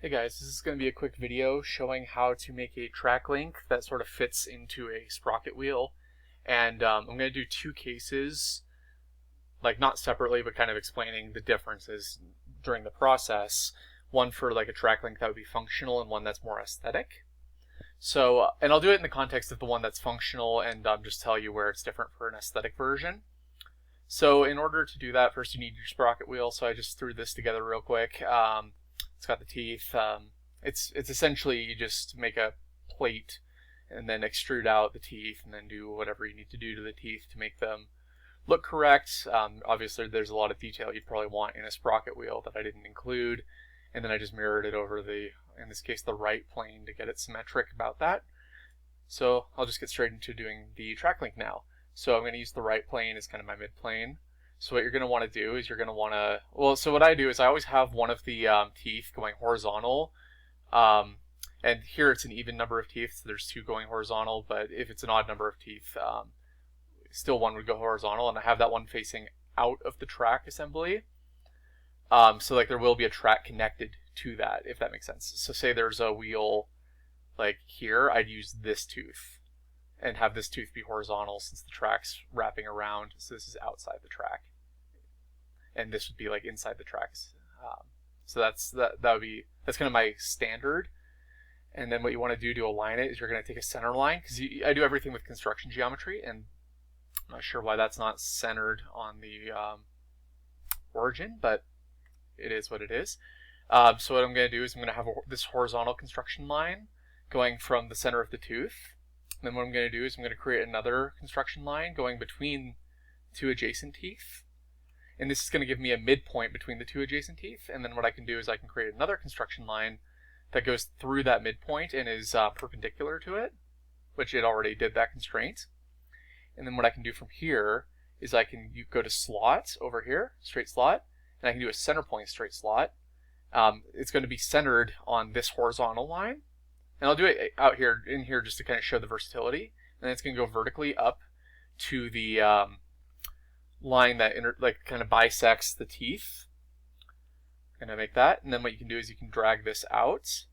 Hey guys, this is going to be a quick video showing how to make a track link that sort of fits into a sprocket wheel. And I'm going to do two cases, like not separately, but kind of explaining the differences during the process. One for like a track link that would be functional and one that's more aesthetic. So, and I'll do it in the context of the one that's functional and just tell you where it's different for an aesthetic version. So in order to do that, first you need your sprocket wheel. So I just threw this together real quick. It's got the teeth. It's essentially you just make a plate and then extrude out the teeth and then do whatever you need to do to the teeth to make them look correct. Obviously there's a lot of detail you'd probably want in a sprocket wheel that I didn't include. And then I just mirrored it over in this case, the right plane to get it symmetric about that. So I'll just get straight into doing the track link now. So I'm going to use the right plane as kind of my mid plane. So what you're going to want to do is you're going to want to, so what I do is I always have one of the teeth going horizontal. And here it's an even number of teeth, so there's two going horizontal, but if it's an odd number of teeth, still one would go horizontal, and I have that one facing out of the track assembly. So like there will be a track connected to that, if that makes sense. So say there's a wheel like here, I'd use this tooth and have this tooth be horizontal since the track's wrapping around, so this is outside the track. And this would be like inside the tracks. So that's kind of my standard. And then what you want to do to align it is you're going to take a center line, because I do everything with construction geometry, and I'm not sure why that's not centered on the origin, but it is what it is. So what I'm going to do is I'm going to have this horizontal construction line going from the center of the tooth. And then what I'm going to do is I'm going to create another construction line going between two adjacent teeth. And this is going to give me a midpoint between the two adjacent teeth. And then what I can do is I can create another construction line that goes through that midpoint and is perpendicular to it, which it already did that constraint. And then what I can do from here is I can go to slot over here, straight slot, and I can do a center point straight slot. It's going to be centered on this horizontal line. And I'll do it out here, in here, just to kind of show the versatility. And then it's going to go vertically up to the line that kind of bisects the teeth. I'm going to make that, and then what you can do is you can drag this out.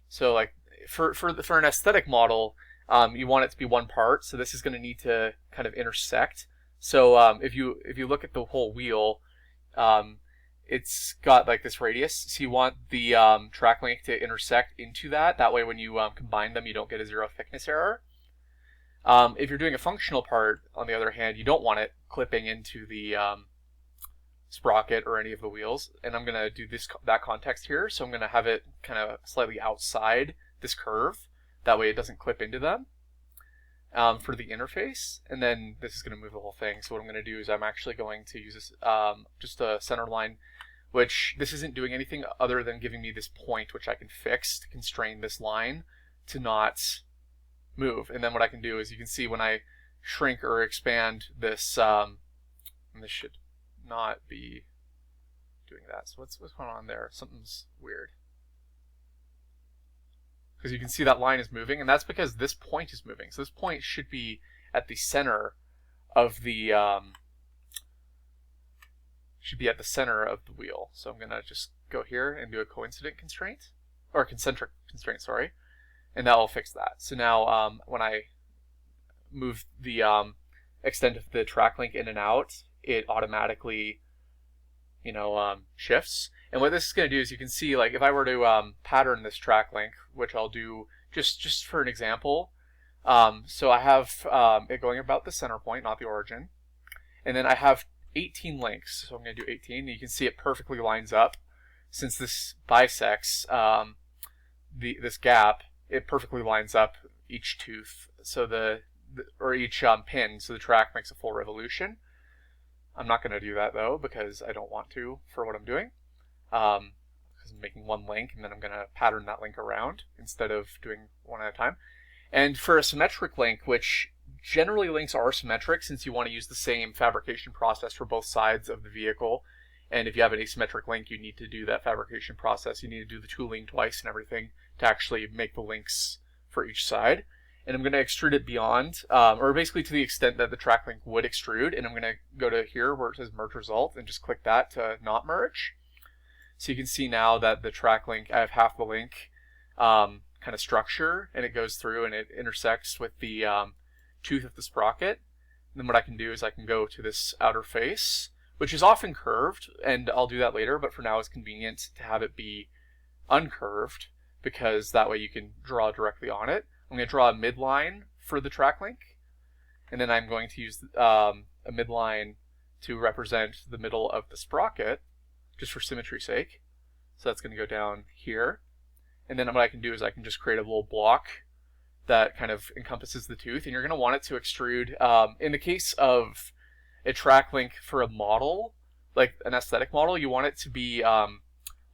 So like for an aesthetic model, you want it to be one part. So this is going to need to kind of intersect. So if you look at the whole wheel, it's got like this radius. So you want the track link to intersect into that. That way, when you combine them, you don't get a zero thickness error. If you're doing a functional part, on the other hand, you don't want it clipping into the sprocket or any of the wheels. And I'm going to do that context here. So I'm going to have it kind of slightly outside this curve. That way it doesn't clip into them for the interface. And then this is going to move the whole thing. So what I'm going to do is I'm actually going to use this, just a center line, which this isn't doing anything other than giving me this point, which I can fix to constrain this line to not move. And then what I can do is you can see when I shrink or expand this, and this should not be doing that. So what's going on there? Something's weird. Because you can see that line is moving, and that's because this point is moving. So this point should be at the center of the wheel. So I'm gonna just go here and do a coincident constraint, or concentric constraint, sorry, and that will fix that. So now when I move the extent of the track link in and out, it automatically, shifts. And what this is going to do is you can see, like, if I were to pattern this track link, which I'll do just for an example. So I have it going about the center point, not the origin. And then I have 18 links. So I'm going to do 18. And you can see it perfectly lines up. Since this bisects this gap, it perfectly lines up each tooth. So or each pin, so the track makes a full revolution. I'm not going to do that though, because I don't want to for what I'm doing. Because I'm making one link and then I'm going to pattern that link around instead of doing one at a time. And for a symmetric link, which generally links are symmetric since you want to use the same fabrication process for both sides of the vehicle. And if you have an asymmetric link, you need to do that fabrication process. You need to do the tooling twice and everything to actually make the links for each side. And I'm going to extrude it beyond, or basically to the extent that the track link would extrude. And I'm going to go to here where it says merge result and just click that to not merge. So you can see now that the track link, I have half the link kind of structure, and it goes through and it intersects with the tooth of the sprocket. And then what I can do is I can go to this outer face, which is often curved, and I'll do that later, but for now it's convenient to have it be uncurved, because that way you can draw directly on it. I'm going to draw a midline for the track link, and then I'm going to use a midline to represent the middle of the sprocket, just for symmetry's sake. So that's going to go down here. And then what I can do is I can just create a little block that kind of encompasses the tooth, and you're going to want it to extrude. In the case of a track link for a model, like an aesthetic model, you want it to be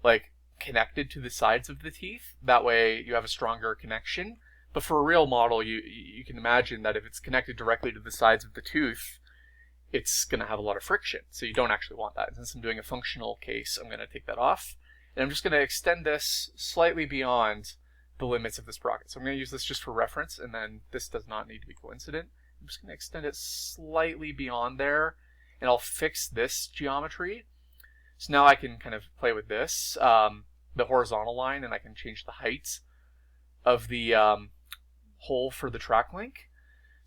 like connected to the sides of the teeth. That way you have a stronger connection. But for a real model, you can imagine that if it's connected directly to the sides of the tooth, it's going to have a lot of friction. So you don't actually want that. And since I'm doing a functional case, I'm going to take that off. And I'm just going to extend this slightly beyond the limits of the sprocket. So I'm going to use this just for reference, and then this does not need to be coincident. I'm just going to extend it slightly beyond there, and I'll fix this geometry. So now I can kind of play with this, the horizontal line, and I can change the height of the hole for the track link.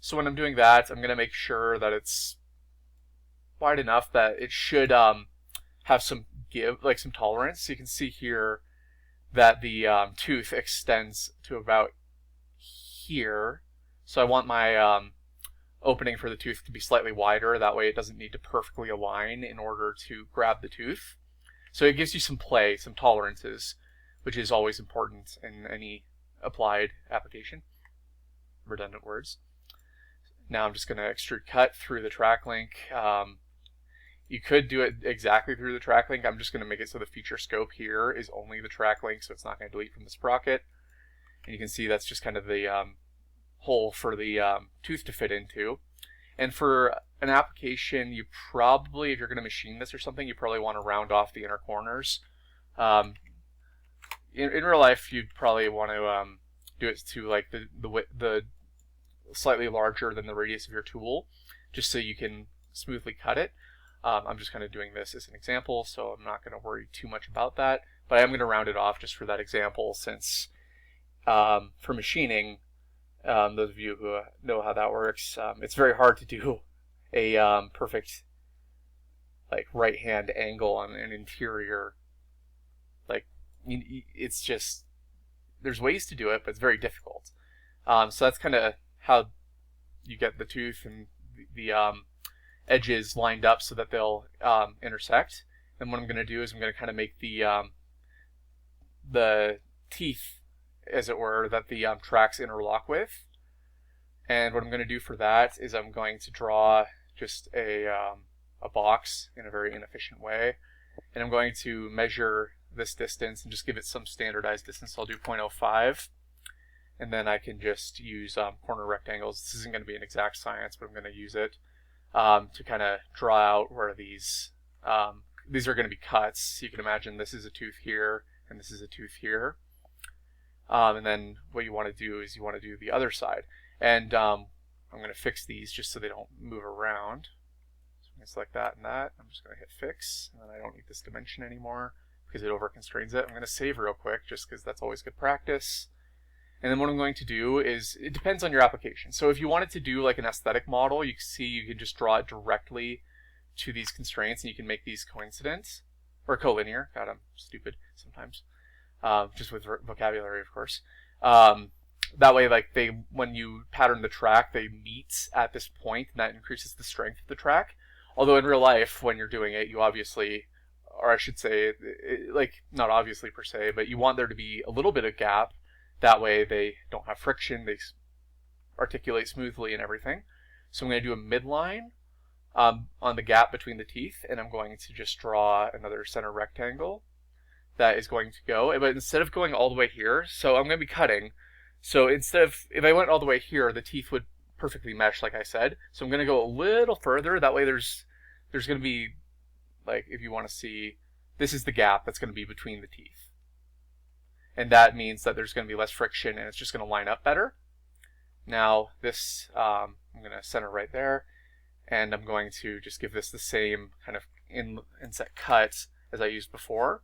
So when I'm doing that, I'm going to make sure that it's wide enough that it should have some give, like some tolerance. So you can see here that the tooth extends to about here. So I want my opening for the tooth to be slightly wider. That way it doesn't need to perfectly align in order to grab the tooth. So it gives you some play, some tolerances, which is always important in any applied application. Redundant words. Now I'm just going to extrude cut through the track link. You could do it exactly through the track link. I'm just going to make it so the feature scope here is only the track link, so it's not going to delete from the sprocket. And you can see that's just kind of the hole for the tooth to fit into. And for an application, you probably, if you're going to machine this or something, you probably want to round off the inner corners. In real life, you'd probably want to do it to like the slightly larger than the radius of your tool, just so you can smoothly cut it. I'm just kind of doing this as an example, so I'm not going to worry too much about that. But I am going to round it off just for that example, since for machining, those of you who know how that works, it's very hard to do a perfect like right-hand angle on an interior. Like, it's just, there's ways to do it, but it's very difficult. So that's kind of how you get the tooth and the edges lined up so that they'll intersect. And what I'm going to do is I'm going to kind of make the teeth, as it were, that the tracks interlock with. And what I'm going to do for that is I'm going to draw just a box in a very inefficient way. And I'm going to measure this distance and just give it some standardized distance. So I'll do 0.05. And then I can just use corner rectangles. This isn't going to be an exact science, but I'm going to use it to kind of draw out where these are going to be cuts. So you can imagine this is a tooth here, and this is a tooth here. And then what you want to do is you want to do the other side. And I'm going to fix these just so they don't move around. So I'm going to select that and that. I'm just going to hit fix, and then I don't need this dimension anymore because it over constrains it. I'm going to save real quick just because that's always good practice. And then what I'm going to do is, it depends on your application. So if you wanted to do like an aesthetic model, you can see you can just draw it directly to these constraints, and you can make these coincident or collinear. God, I'm stupid sometimes. Just with vocabulary, of course. That way, like when you pattern the track, they meet at this point, and that increases the strength of the track. Although in real life, when you're doing it, you obviously, or I should say, like not obviously per se, but you want there to be a little bit of gap. That way they don't have friction, they articulate smoothly and everything. So I'm going to do a midline on the gap between the teeth, and I'm going to just draw another center rectangle that is going to go, but instead of going all the way here, so I'm going to be cutting. So instead of, if I went all the way here, the teeth would perfectly mesh, like I said. So I'm going to go a little further. That way there's going to be, like, if you want to see, this is the gap that's going to be between the teeth. And that means that there's going to be less friction, and it's just going to line up better. Now this, I'm going to center right there, and I'm going to just give this the same kind of inset cut as I used before.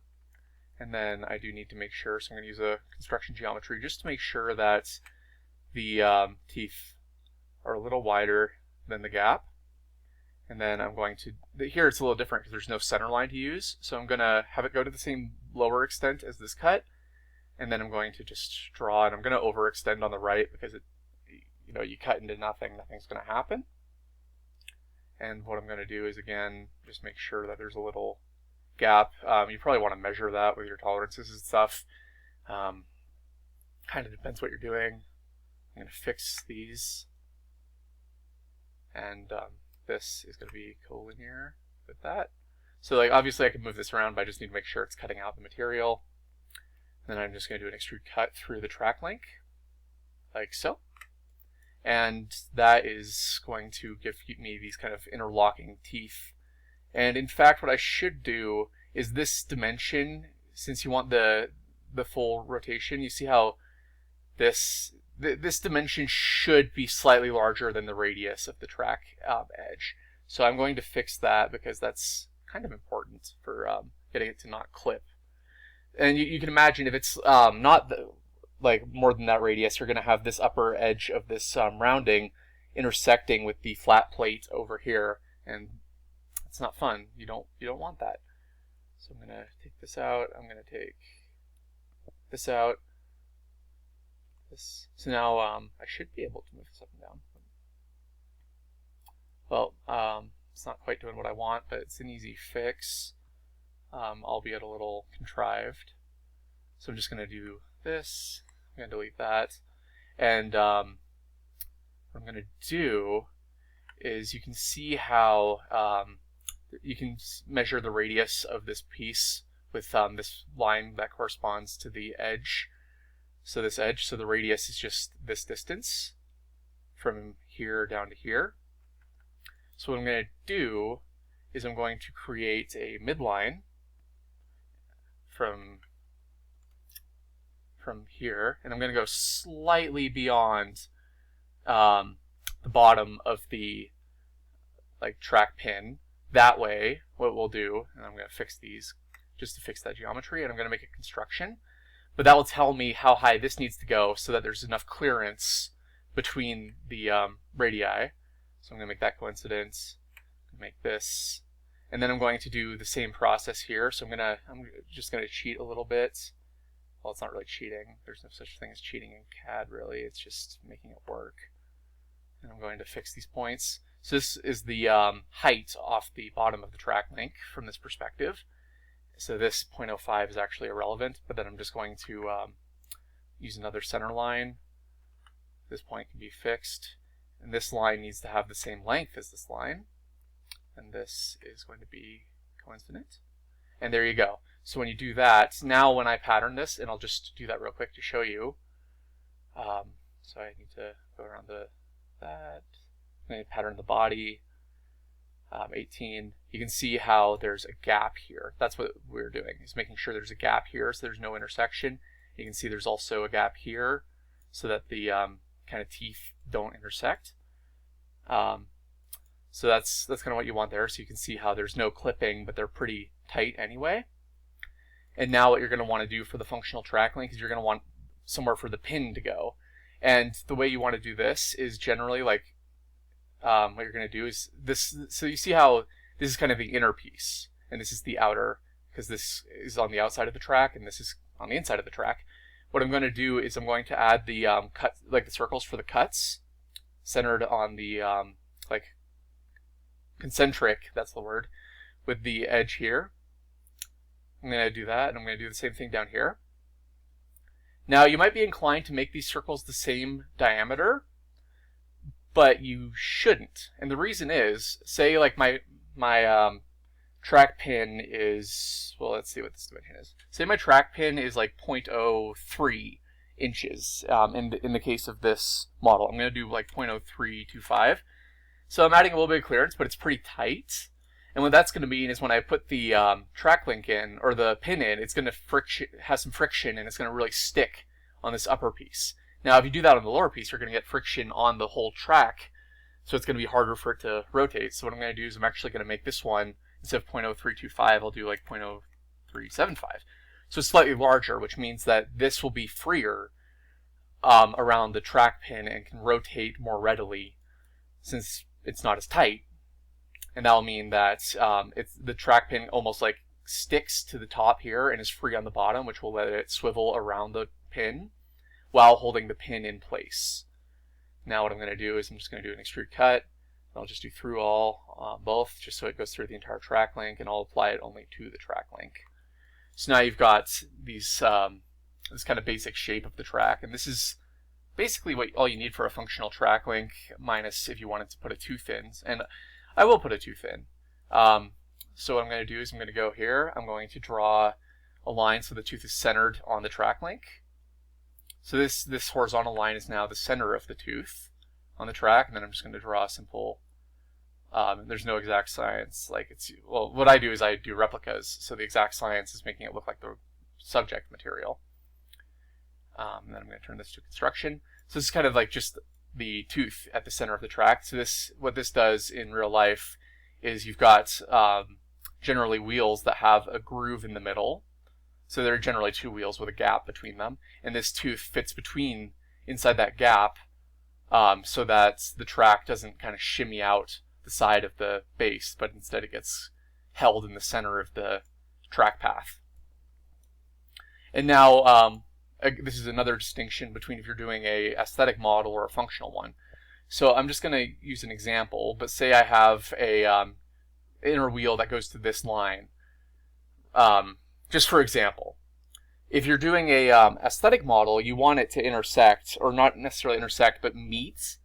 And then I do need to make sure, so I'm going to use a construction geometry just to make sure that the teeth are a little wider than the gap. And then I'm going to, here it's a little different because there's no center line to use. So I'm going to have it go to the same lower extent as this cut. And then I'm going to just draw, and I'm going to overextend on the right because you cut into nothing, nothing's going to happen. And what I'm going to do is, again, just make sure that there's a little gap. You probably want to measure that with your tolerances and stuff. Kind of depends what you're doing. I'm going to fix these. And this is going to be collinear with that. So like obviously I can move this around, but I just need to make sure it's cutting out the material. And then I'm just going to do an extrude cut through the track link, like so. And that is going to give me these kind of interlocking teeth. And in fact, what I should do is this dimension, since you want the full rotation, you see how this dimension should be slightly larger than the radius of the track edge. So I'm going to fix that because that's kind of important for getting it to not clip. And you can imagine if it's not like more than that radius, you're going to have this upper edge of this rounding intersecting with the flat plate over here, and it's not fun. You don't want that. So I'm going to take this out. I'm going to take this out. So now I should be able to move this up and down. Well, it's not quite doing what I want, but it's an easy fix, albeit a little contrived. So I'm just going to do this. I'm going to delete that. And what I'm going to do is you can see how you can measure the radius of this piece with this line that corresponds to the edge. So this edge, so the radius is just this distance from here down to here. So what I'm going to do is I'm going to create a midline from here, and I'm going to go slightly beyond the bottom of the track pin. That way, what we'll do, and I'm going to fix these just to fix that geometry, and I'm going to make a construction. But that will tell me how high this needs to go so that there's enough clearance between the radii. So I'm going to make that coincidence, make this, and then I'm going to do the same process here. So I'm just going to cheat a little bit. Well, it's not really cheating. There's no such thing as cheating in CAD, really. It's just making it work. And I'm going to fix these points. So this is the height off the bottom of the track link from this perspective. So this 0.05 is actually irrelevant, but then I'm just going to use another center line. This point can be fixed. And this line needs to have the same length as this line. And this is going to be coincident. And there you go. So when you do that, now when I pattern this, and I'll just do that real quick to show you. So I need to go around that. I'm going to pattern the body. 18. You can see how there's a gap here. That's what we're doing, is making sure there's a gap here so there's no intersection. You can see there's also a gap here so that the kind of teeth don't intersect. So that's kind of what you want there. So you can see how there's no clipping, but they're pretty tight anyway. And now what you're going to want to do for the functional track link is you're going to want somewhere for the pin to go. And the way you want to do this is generally what you're going to do is this. So you see how this is kind of the inner piece, and this is the outer, because this is on the outside of the track, and this is on the inside of the track. What I'm going to do is I'm going to add the the circles for the cuts, centered on the concentric. That's the word, with the edge here. I'm going to do that, and I'm going to do the same thing down here. Now you might be inclined to make these circles the same diameter, but you shouldn't. And the reason is, say my track pin is, well, let's see what this dimension is. Say my track pin is like 0.03 inches in the case of this model. I'm going to do like 0.0325. So I'm adding a little bit of clearance, but it's pretty tight. And what that's going to mean is when I put the track link in, or the pin in, it's going to have some friction, and it's going to really stick on this upper piece. Now, if you do that on the lower piece, you're going to get friction on the whole track, so it's going to be harder for it to rotate. So what I'm going to do is I'm actually going to make this one, instead of 0.0325, I'll do like 0.0375. So it's slightly larger, which means that this will be freer around the track pin and can rotate more readily since it's not as tight. And that'll mean that the track pin almost like sticks to the top here and is free on the bottom, which will let it swivel around the pin while holding the pin in place. Now what I'm going to do is I'm just going to do an extrude cut. I'll just do through all, both, just so it goes through the entire track link, and I'll apply it only to the track link. So now you've got these this kind of basic shape of the track, and this is basically all you need for a functional track link, minus if you wanted to put a tooth in, and I will put a tooth in. So what I'm going to do is I'm going to go here, I'm going to draw a line so the tooth is centered on the track link. So this horizontal line is now the center of the tooth on the track, and then I'm just going to draw a simple, there's no exact science, well, what I do is I do replicas, so the exact science is making it look like the subject material. And then I'm going to turn this to construction. So this is kind of like just the tooth at the center of the track. So what this does in real life is you've got generally wheels that have a groove in the middle. So there are generally two wheels with a gap between them, and this tooth fits inside that gap, so that the track doesn't kind of shimmy out the side of the base, but instead it gets held in the center of the track path. And now this is another distinction between if you're doing a aesthetic model or a functional one. So I'm just going to use an example, but say I have a inner wheel that goes to this line. Just for example, if you're doing a aesthetic model, you want it to intersect, or not necessarily intersect, but meet.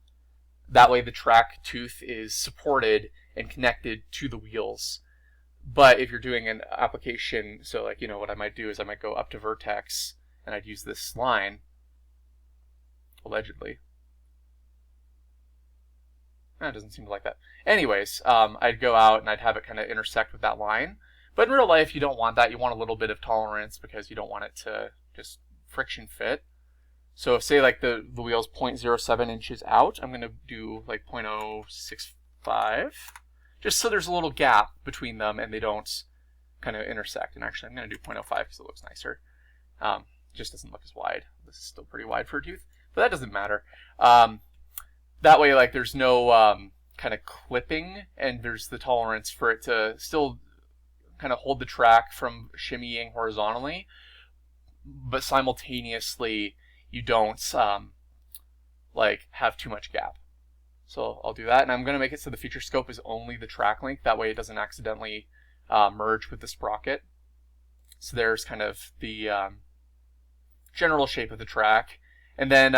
That way the track tooth is supported and connected to the wheels. But if you're doing an application, so like, what I might do is I might go up to vertex, and I'd use this line, allegedly. It doesn't seem to like that. Anyways, I'd go out and I'd have it kind of intersect with that line. But in real life, you don't want that. You want a little bit of tolerance because you don't want it to just friction fit. So if, say, like the wheel's 0.07 inches out, I'm going to do like 0.065, just so there's a little gap between them and they don't kind of intersect. And actually, I'm going to do 0.05 because it looks nicer. Just doesn't look as wide. This is still pretty wide for a tooth, but that doesn't matter. That way, like, there's no kind of clipping, and there's the tolerance for it to still kind of hold the track from shimmying horizontally, but simultaneously you don't like have too much gap. So I'll do that, and I'm going to make it so the feature scope is only the track link. That way it doesn't accidentally merge with the sprocket. So there's kind of the general shape of the track, and then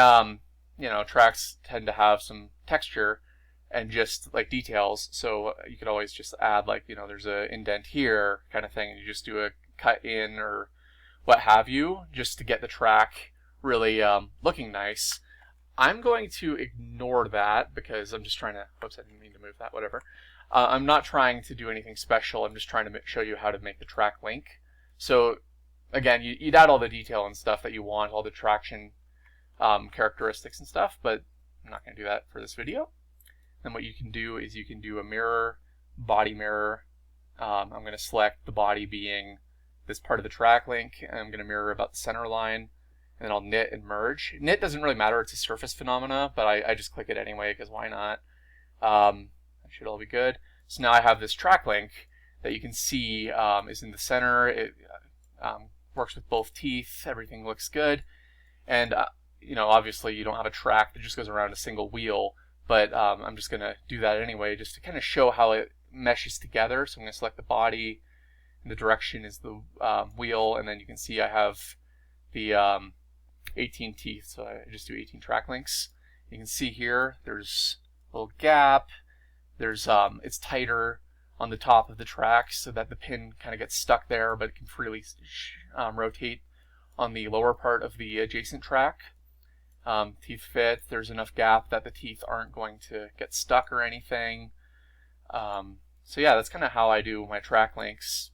tracks tend to have some texture and just like details, so you could always just add, like, there's a indent here kind of thing, and you just do a cut in or what have you, just to get the track really looking nice. I'm going to ignore that because I'm just trying to, oops, I didn't mean to move that, whatever. I'm not trying to do anything special, I'm just trying to show you how to make the track link. So again, you'd add all the detail and stuff that you want, all the traction characteristics and stuff, but I'm not going to do that for this video. And what you can do is you can do a mirror, body mirror. I'm going to select the body being this part of the track link, and I'm going to mirror about the center line, and then I'll knit and merge. Knit doesn't really matter, it's a surface phenomena, but I just click it anyway because why not? That should all be good. So now I have this track link that you can see is in the center. It works with both teeth, everything looks good, and obviously you don't have a track that just goes around a single wheel, but I'm just going to do that anyway just to kind of show how it meshes together. So I'm going to select the body, and the direction is the wheel, and then you can see I have the 18 teeth, so I just do 18 track links. You can see here there's a little gap, there's it's tighter on the top of the track so that the pin kind of gets stuck there, but it can freely rotate on the lower part of the adjacent track. Teeth fit, there's enough gap that the teeth aren't going to get stuck or anything. So yeah, that's kind of how I do my track links.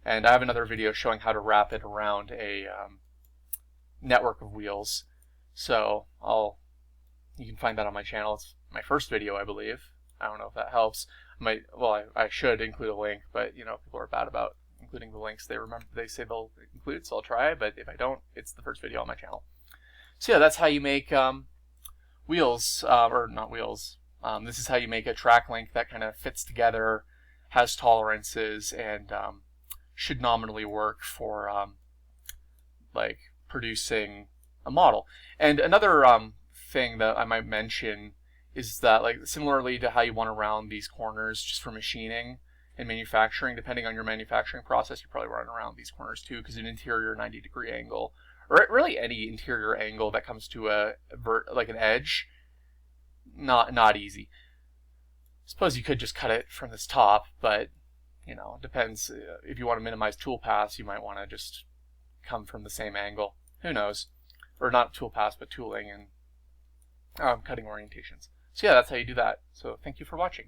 And I have another video showing how to wrap it around a network of wheels. So you can find that on my channel. It's my first video, I believe. I don't know if that helps. I should include a link, but people are bad about including including the links they say they'll include, so I'll try, but if I don't, it's the first video on my channel. So yeah, that's how you make wheels, or not wheels. This is how you make a track link that kind of fits together, has tolerances, and should nominally work for like producing a model. And another thing that I might mention is that, like, similarly to how you want to round these corners just for machining and manufacturing, depending on your manufacturing process, you probably run around these corners too, because an interior 90-degree angle, or really any interior angle that comes to like an edge, not easy. Suppose you could just cut it from this top, but you know, it depends. If you want to minimize tool paths, you might want to just come from the same angle. Who knows? Or not tool paths, but tooling and cutting orientations. So yeah, that's how you do that. So thank you for watching.